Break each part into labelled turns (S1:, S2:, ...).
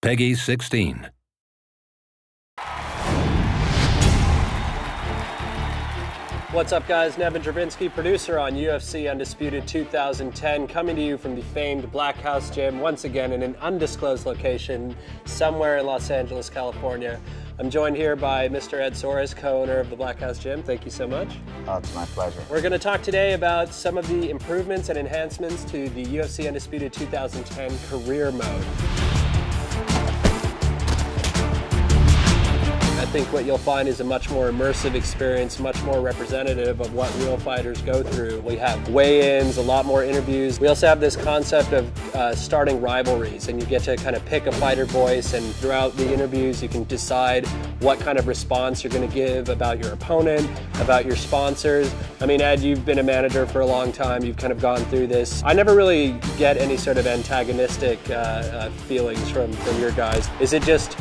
S1: Peggy 16.
S2: What's up, guys? Nevin Dravinsky, producer on UFC Undisputed 2010, coming to you from the famed Black House Gym, once again in an undisclosed location somewhere in Los Angeles, California. I'm joined here by Mr. Ed Soares, co-owner of the Black House Gym. Thank you so much.
S3: Oh, it's my pleasure.
S2: We're going to talk today about some of the improvements and enhancements to the UFC Undisputed 2010 career mode. I think what you'll find is a much more immersive experience, much more representative of what real fighters go through. We have weigh-ins, a lot more interviews. We also have this concept of starting rivalries, and you get to kind of pick a fighter voice, and throughout the interviews you can decide what kind of response you're going to give about your opponent, about your sponsors. I mean, Ed, you've been a manager for a long time. You've kind of gone through this. I never really get any sort of antagonistic feelings from your guys. Is it just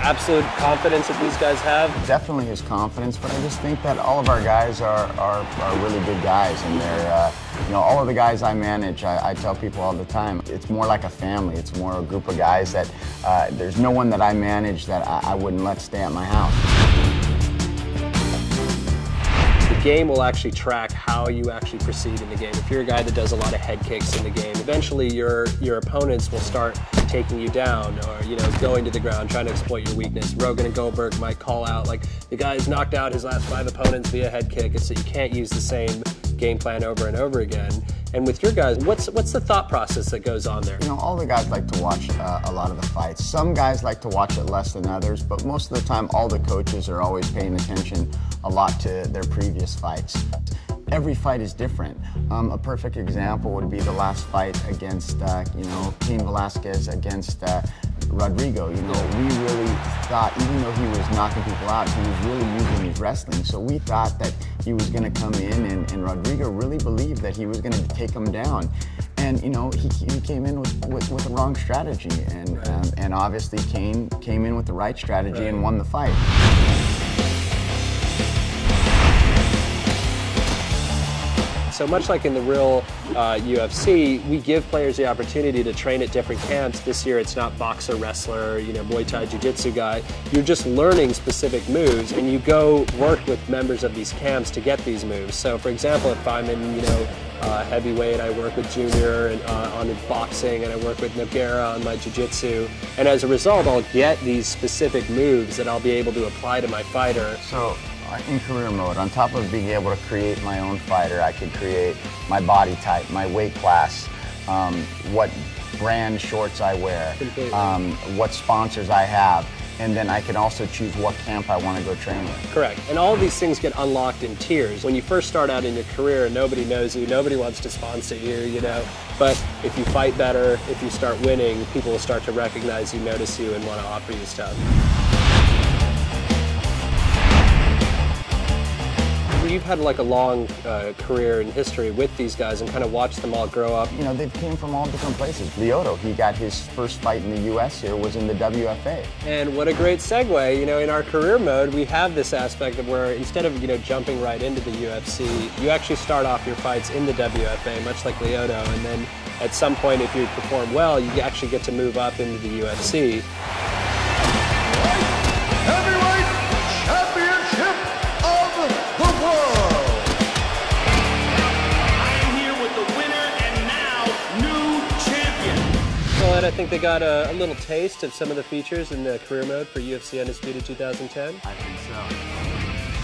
S2: absolute confidence that these guys have?
S3: Definitely is confidence, but I just think that all of our guys are really good guys, and they're, you know, all of the guys I manage, I tell people all the time, it's more like a family. It's more a group of guys that there's no one that I manage that I wouldn't let stay at my house.
S2: The game will actually track how you actually proceed in the game. If you're a guy that does a lot of head kicks in the game, eventually your opponents will start taking you down, or, you know, going to the ground, trying to exploit your weakness. Rogan and Goldberg might call out, like, the guy's knocked out his last 5 opponents via head kick, so you can't use the same game plan over and over again. And with your guys, what's the thought process that goes on there?
S3: You know, all the guys like to watch a lot of the fights. Some guys like to watch it less than others, but most of the time all the coaches are always paying attention a lot to their previous fights. Every fight is different. A perfect example would be the last fight against, you know, Cain Velasquez against Rodrigo. You know, we really thought, even though he was knocking people out, he was really using his wrestling. So we thought that he was going to come in, and Rodrigo really believed that he was going to take him down. And, you know, he came in with the wrong strategy, and obviously Cain came in with the right strategy and won the fight.
S2: So much like in the real UFC, we give players the opportunity to train at different camps. This year it's not boxer, wrestler, you know, Muay Thai, Jiu-Jitsu guy. You're just learning specific moves, and you go work with members of these camps to get these moves. So for example, if I'm in, you know, heavyweight, I work with Junior and, on his boxing, and I work with Nogueira on my Jiu-Jitsu. And as a result, I'll get these specific moves that I'll be able to apply to my fighter.
S3: So, in career mode, on top of being able to create my own fighter, I could create my body type, my weight class, what brand shorts I wear, what sponsors I have, and then I can also choose what camp I want to go train with.
S2: Correct. And all of these things get unlocked in tiers. When you first start out in your career, nobody knows you, nobody wants to sponsor you, you know. But if you fight better, if you start winning, people will start to recognize you, notice you, and want to offer you stuff. You've had like a long career and history with these guys and kind of watched them all grow up.
S3: You know, they came from all different places. Lyoto, he got his first fight in the US here, was in the WFA.
S2: And what a great segue, you know, in our career mode, we have this aspect of where instead of, you know, jumping right into the UFC, you actually start off your fights in the WFA, much like Lyoto, and then at some point, if you perform well, you actually get to move up into the UFC. I think they got a little taste of some of the features in the career mode for UFC Undisputed 2010.
S3: I think so.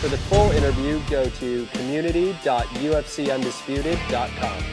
S2: For the full interview, go to community.ufcundisputed.com.